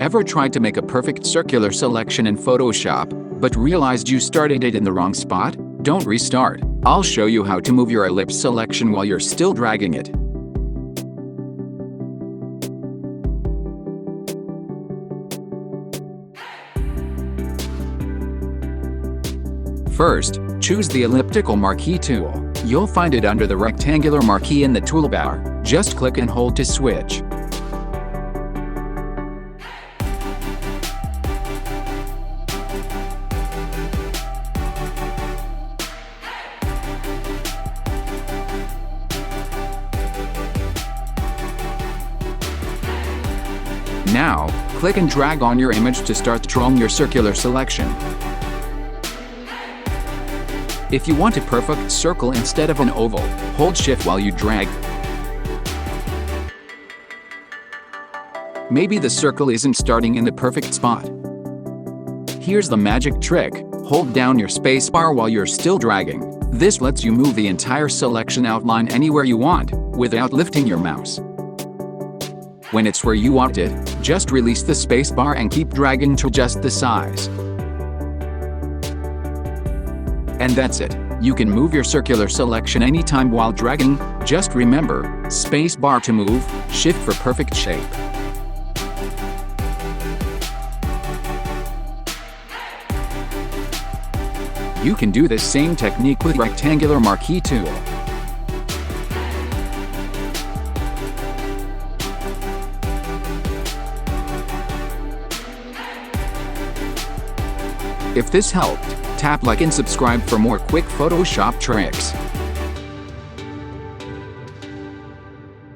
Ever tried to make a perfect circular selection in Photoshop, but realized you started it in the wrong spot? Don't restart. I'll show you how to move your ellipse selection while you're still dragging it. First, choose the Elliptical Marquee tool. You'll find it under the rectangular marquee in the toolbar. Just click and hold to switch. Now, click and drag on your image to start drawing your circular selection. If you want a perfect circle instead of an oval, hold Shift while you drag. Maybe the circle isn't starting in the perfect spot. Here's the magic trick. Hold down your spacebar while you're still dragging. This lets you move the entire selection outline anywhere you want, without lifting your mouse. When it's where you want it, just release the spacebar and keep dragging to adjust the size. And that's it. You can move your circular selection anytime while dragging. Just remember, spacebar to move, Shift for perfect shape. You can do this same technique with rectangular marquee tool. If this helped, tap like and subscribe for more quick Photoshop tricks.